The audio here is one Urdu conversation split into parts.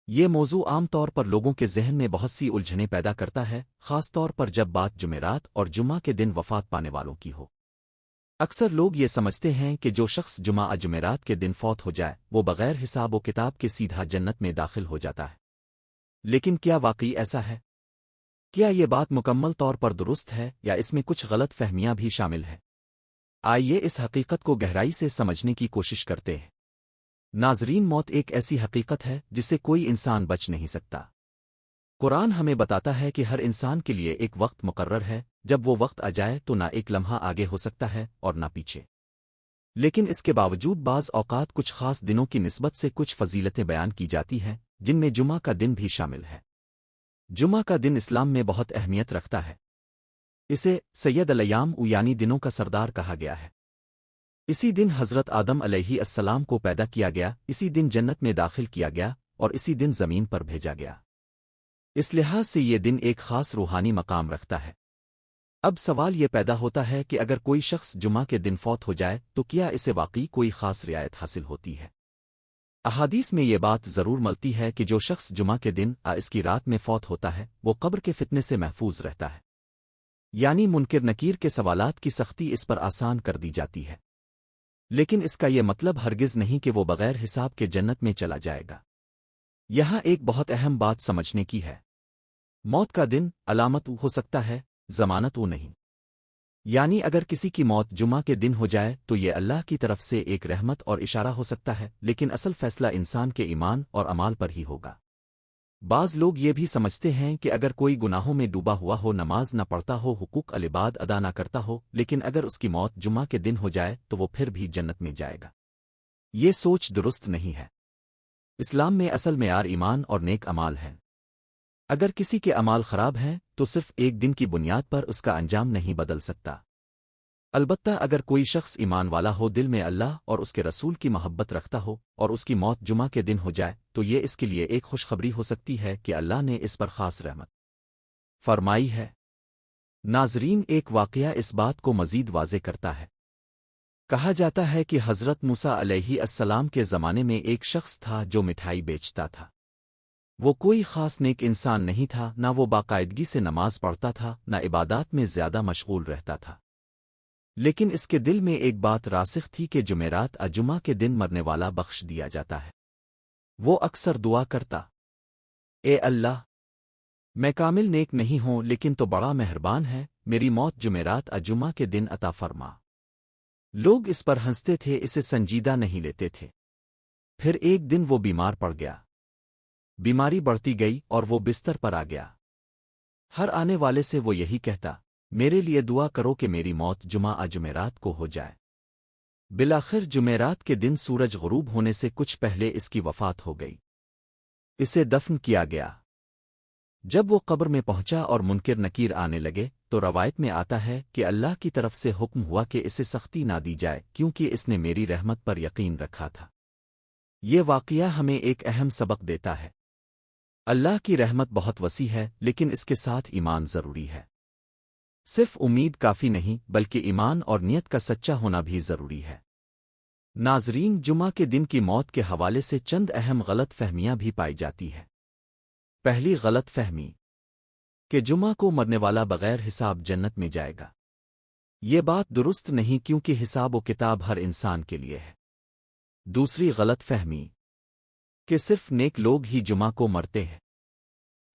یہ موضوع عام طور پر لوگوں کے ذہن میں بہت سی الجھنیں پیدا کرتا ہے، خاص طور پر جب بات جمعرات اور جمعہ کے دن وفات پانے والوں کی ہو۔ اکثر لوگ یہ سمجھتے ہیں کہ جو شخص جمعرات کے دن فوت ہو جائے وہ بغیر حساب و کتاب کے سیدھا جنت میں داخل ہو جاتا ہے۔ لیکن کیا واقعی ایسا ہے؟ کیا یہ بات مکمل طور پر درست ہے یا اس میں کچھ غلط فہمیاں بھی شامل ہیں؟ آئیے اس حقیقت کو گہرائی سے سمجھنے کی کوشش کرتے ہیں۔ ناظرین، موت ایک ایسی حقیقت ہے جسے کوئی انسان بچ نہیں سکتا۔ قرآن ہمیں بتاتا ہے کہ ہر انسان کے لیے ایک وقت مقرر ہے، جب وہ وقت آ جائے تو نہ ایک لمحہ آگے ہو سکتا ہے اور نہ پیچھے۔ لیکن اس کے باوجود بعض اوقات کچھ خاص دنوں کی نسبت سے کچھ فضیلتیں بیان کی جاتی ہیں، جن میں جمعہ کا دن بھی شامل ہے۔ جمعہ کا دن اسلام میں بہت اہمیت رکھتا ہے۔ اسے سید الایام یعنی دنوں کا سردار کہا گیا ہے۔ اسی دن حضرت آدم علیہ السلام کو پیدا کیا گیا، اسی دن جنت میں داخل کیا گیا اور اسی دن زمین پر بھیجا گیا۔ اس لحاظ سے یہ دن ایک خاص روحانی مقام رکھتا ہے۔ اب سوال یہ پیدا ہوتا ہے کہ اگر کوئی شخص جمعہ کے دن فوت ہو جائے تو کیا اسے واقعی کوئی خاص رعایت حاصل ہوتی ہے؟ احادیث میں یہ بات ضرور ملتی ہے کہ جو شخص جمعہ کے دن اس کی رات میں فوت ہوتا ہے وہ قبر کے فتنے سے محفوظ رہتا ہے، یعنی منکر نکیر کے سوالات کی سختی اس پر آسان کر دی جاتی ہے۔ لیکن اس کا یہ مطلب ہرگز نہیں کہ وہ بغیر حساب کے جنت میں چلا جائے گا۔ یہاں ایک بہت اہم بات سمجھنے کی ہے۔ موت کا دن علامت ہو سکتا ہے، ضمانت نہیں۔ یعنی اگر کسی کی موت جمعہ کے دن ہو جائے تو یہ اللہ کی طرف سے ایک رحمت اور اشارہ ہو سکتا ہے، لیکن اصل فیصلہ انسان کے ایمان اور اعمال پر ہی ہوگا۔ بعض لوگ یہ بھی سمجھتے ہیں کہ اگر کوئی گناہوں میں ڈوبا ہوا ہو، نماز نہ پڑھتا ہو، حقوق العباد ادا نہ کرتا ہو، لیکن اگر اس کی موت جمعہ کے دن ہو جائے تو وہ پھر بھی جنت میں جائے گا۔ یہ سوچ درست نہیں ہے۔ اسلام میں اصل معیار ایمان اور نیک اعمال ہیں۔ اگر کسی کے اعمال خراب ہیں تو صرف ایک دن کی بنیاد پر اس کا انجام نہیں بدل سکتا۔ البتہ اگر کوئی شخص ایمان والا ہو، دل میں اللہ اور اس کے رسول کی محبت رکھتا ہو اور اس کی موت جمعہ کے دن ہو جائے تو یہ اس کے لیے ایک خوشخبری ہو سکتی ہے کہ اللہ نے اس پر خاص رحمت فرمائی ہے۔ ناظرین، ایک واقعہ اس بات کو مزید واضح کرتا ہے۔ کہا جاتا ہے کہ حضرت موسیٰ علیہ السلام کے زمانے میں ایک شخص تھا جو مٹھائی بیچتا تھا۔ وہ کوئی خاص نیک انسان نہیں تھا، نہ وہ باقاعدگی سے نماز پڑھتا تھا، نہ عبادات میں زیادہ مشغول رہتا تھا۔ لیکن اس کے دل میں ایک بات راسخ تھی کہ جمعرات جمعہ کے دن مرنے والا بخش دیا جاتا ہے۔ وہ اکثر دعا کرتا، اے اللہ، میں کامل نیک نہیں ہوں لیکن تو بڑا مہربان ہے، میری موت جمعرات جمعہ کے دن عطا فرما۔ لوگ اس پر ہنستے تھے، اسے سنجیدہ نہیں لیتے تھے۔ پھر ایک دن وہ بیمار پڑ گیا۔ بیماری بڑھتی گئی اور وہ بستر پر آ گیا۔ ہر آنے والے سے وہ یہی کہتا، میرے لیے دعا کرو کہ میری موت جمعرات کو ہو جائے۔ بالآخر جمعرات کے دن سورج غروب ہونے سے کچھ پہلے اس کی وفات ہو گئی۔ اسے دفن کیا گیا۔ جب وہ قبر میں پہنچا اور منکر نکیر آنے لگے تو روایت میں آتا ہے کہ اللہ کی طرف سے حکم ہوا کہ اسے سختی نہ دی جائے کیونکہ اس نے میری رحمت پر یقین رکھا تھا۔ یہ واقعہ ہمیں ایک اہم سبق دیتا ہے۔ اللہ کی رحمت بہت وسیع ہے، لیکن اس کے ساتھ ایمان ضروری ہے۔ صرف امید کافی نہیں بلکہ ایمان اور نیت کا سچا ہونا بھی ضروری ہے۔ ناظرین، جمعہ کے دن کی موت کے حوالے سے چند اہم غلط فہمیاں بھی پائی جاتی ہیں۔ پہلی غلط فہمی کہ جمعہ کو مرنے والا بغیر حساب جنت میں جائے گا۔ یہ بات درست نہیں کیونکہ حساب و کتاب ہر انسان کے لیے ہے۔ دوسری غلط فہمی کہ صرف نیک لوگ ہی جمعہ کو مرتے ہیں۔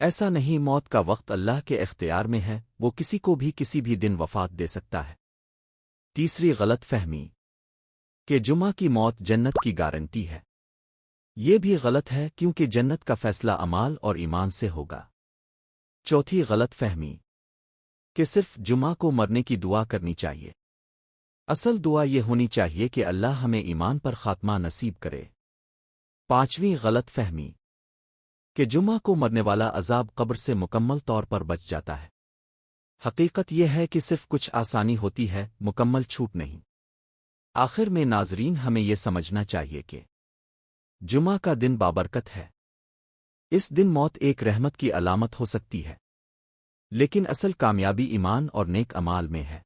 ایسا نہیں، موت کا وقت اللہ کے اختیار میں ہے، وہ کسی کو بھی کسی بھی دن وفات دے سکتا ہے۔ تیسری غلط فہمی کہ جمعہ کی موت جنت کی گارنٹی ہے۔ یہ بھی غلط ہے کیونکہ جنت کا فیصلہ اعمال اور ایمان سے ہوگا۔ چوتھی غلط فہمی کہ صرف جمعہ کو مرنے کی دعا کرنی چاہیے۔ اصل دعا یہ ہونی چاہیے کہ اللہ ہمیں ایمان پر خاتمہ نصیب کرے۔ پانچویں غلط فہمی کہ جمعہ کو مرنے والا عذاب قبر سے مکمل طور پر بچ جاتا ہے۔ حقیقت یہ ہے کہ صرف کچھ آسانی ہوتی ہے، مکمل چھوٹ نہیں۔ آخر میں ناظرین، ہمیں یہ سمجھنا چاہیے کہ جمعہ کا دن بابرکت ہے۔ اس دن موت ایک رحمت کی علامت ہو سکتی ہے، لیکن اصل کامیابی ایمان اور نیک اعمال میں ہے۔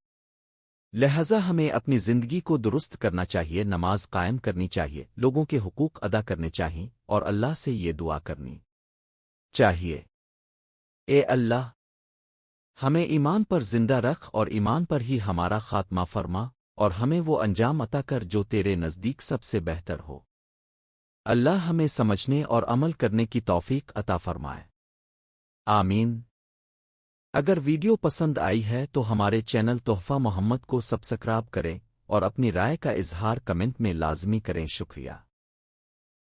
لہذا ہمیں اپنی زندگی کو درست کرنا چاہیے، نماز قائم کرنی چاہیے، لوگوں کے حقوق ادا کرنے چاہیے اور اللہ سے یہ دعا کرنی چاہیے۔ اے اللہ، ہمیں ایمان پر زندہ رکھ اور ایمان پر ہی ہمارا خاتمہ فرما، اور ہمیں وہ انجام عطا کر جو تیرے نزدیک سب سے بہتر ہو۔ اللہ ہمیں سمجھنے اور عمل کرنے کی توفیق عطا فرمائے۔ آمین۔ اگر ویڈیو پسند آئی ہے تو ہمارے چینل تحفہ محمد کو سبسکرائب کریں اور اپنی رائے کا اظہار کمنٹ میں لازمی کریں۔ شکریہ۔